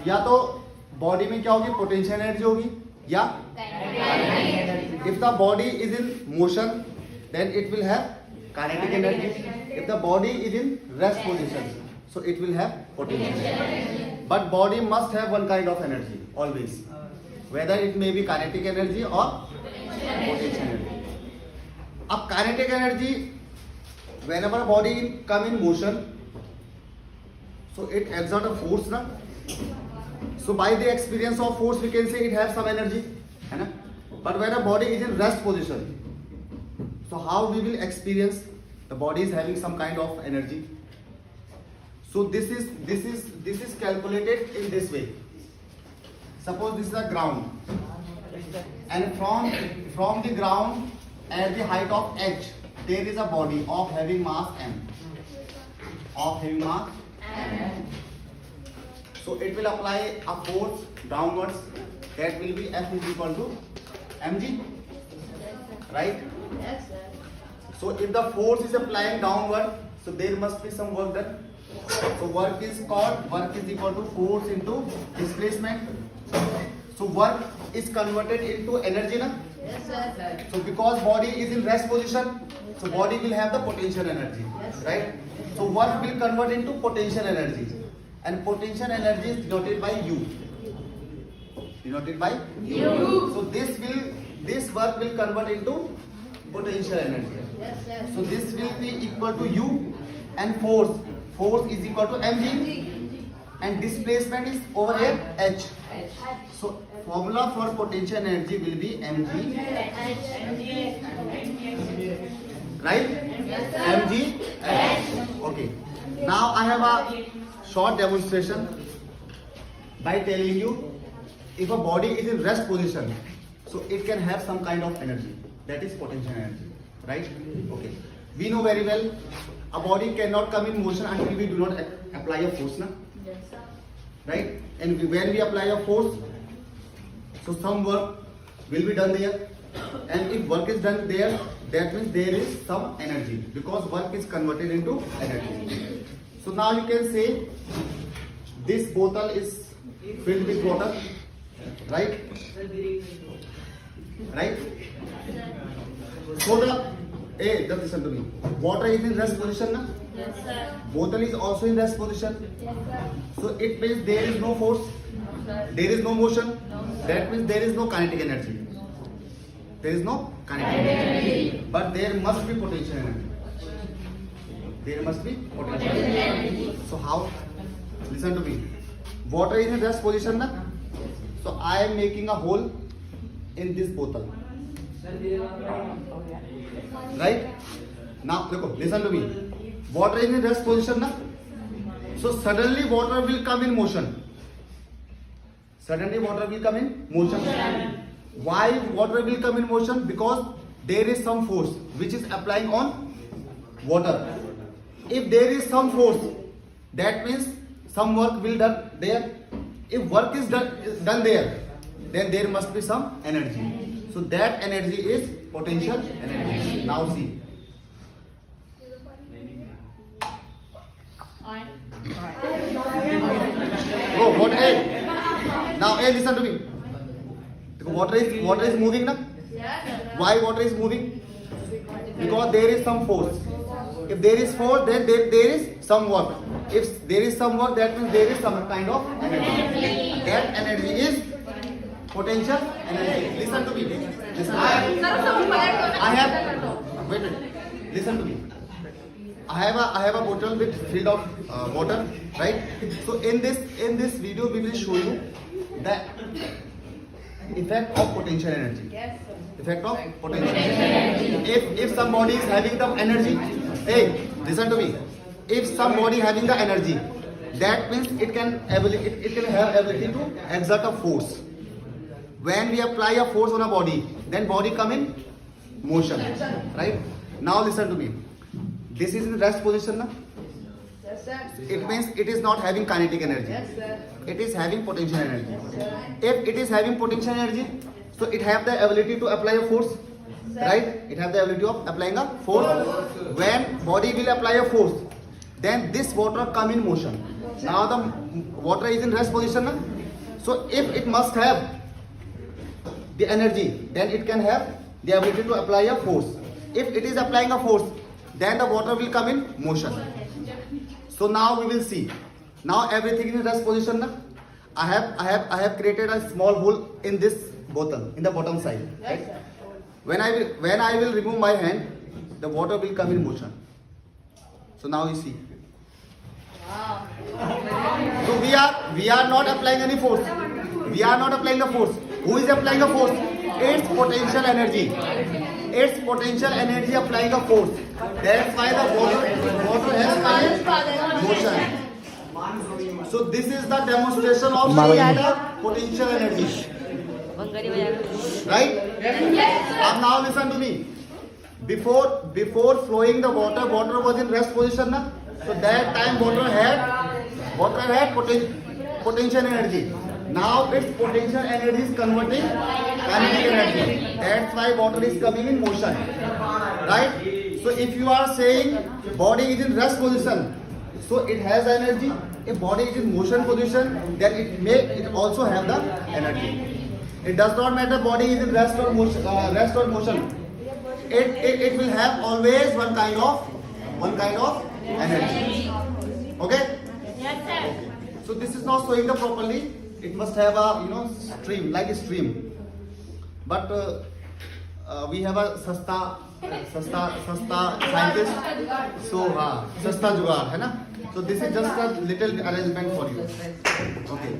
या तो बॉडी में क्या होगी, पोटेंशियल एनर्जी होगी, या if the body is in motion then it will have kinetic energy, if the body is in rest position so it will have potential energy. But body must have one kind of energy always, whether it may be kinetic energy or potential energy. अब kinetic energy, whenever body come in motion, so it exert a force ना, so by the experience of force we can say it has some energy, है ना. But when a body is in rest position, so how we will experience the body is having some kind of energy. So this is calculated in this way. Suppose this is a ground, and from the ground at the height of h there is a body of having mass m. So it will apply a force downwards. That will be F is equal to mg, right? Yes, sir. So if the force is applying downward, so there must be some work done. So work is equal to force into displacement. So work is converted into energy na? Yes, sir. So because body is in rest position, so body will have the potential energy, right? So work will convert into potential energy, and potential energy is denoted by U. So this work will convert into potential energy. Yes, sir. So this will be equal to U, and force is equal to mg, and displacement is over here h. So formula for potential energy will be mg, right? Mg h. Okay. Now I have a short demonstration by telling you, if a body is in rest position, so it can have some kind of energy, that is potential energy, right? Okay. We know very well a body cannot come in motion until we do not apply a force, na? Yes, sir. Right? And when we apply a force, so some work will be done there, and if work is done there, that means there is some energy, because work is converted into energy. So now you can say this bottle is filled with water, right? So just listen to me. Water is in rest position, na? Yes, sir. Bottle is also in rest position. Yes, sir. So it means there is no force, there is no motion. That means there is no kinetic energy. There is no kinetic energy. But there must be potential energy. There must be potential energy. So how? Listen to me. Water is in rest position, na? So I am making a hole in this bottle. Right? Now, listen to me. Water is in rest position, na? So suddenly water will come in motion. Suddenly water will come in motion. Why water will come in motion? Because there is some force which is applying on water. If there is some force, that means some work will done there. If work is done there, then there must be some energy. So that energy is potential energy. Now see. Oh, what A? Now A, listen to me. Water is moving, na? Yes, sir. Why water is moving? Because there is some force. If there is force, then there is some work. If there is some work, that means there is some kind of energy. That energy is potential energy. Listen to me. Listen to me. I have. Wait. Listen to me. I have a bottle with filled of water, right? So in this video, we will show you the effect of potential energy. Yes, sir. Effect of potential energy. If somebody is having the energy, hey, listen to me. If somebody having the energy, that means it can have ability to exert a force. When we apply a force on a body, then body come in motion, right? Now listen to me. This is in rest position, na? Yes, sir. It means it is not having kinetic energy. Yes, sir. It is having potential energy. Yes, sir. If it is having potential energy, so it have the ability to apply a force, right? It have the ability of applying a force. When body will apply a force, then this water come in motion. Now the water is in rest position. Na? So if it must have the energy, then it can have the ability to apply a force. If it is applying a force, then the water will come in motion. So now we will see. Now everything is in rest position. Na? I have created a small hole in this bottle, in the bottom side. Yes, sir. When I will remove my hand, the water will come in motion. So now you see. Wow. So we are not applying any force. We are not applying the force. Who is applying the force? Its potential energy. Its potential energy applying a force. That's why the water has come in motion. So this is the demonstration of the potential energy. Right? And now listen to me. Before flowing the water was in rest position. Na? So that time water had potential energy. Now its potential energy is converting kinetic energy. That's why water is coming in motion. Right? So if you are saying body is in rest position, so it has energy. If body is in motion position, then it also have the energy. It does not matter body is in rest or motion. It will have always one kind of energy. Okay? Yes, sir. So this is not showing the properly. It must have a stream, like a stream. But we have a sasta scientist. So sasta jugaad, hai na? So this is just a little arrangement for you. Okay.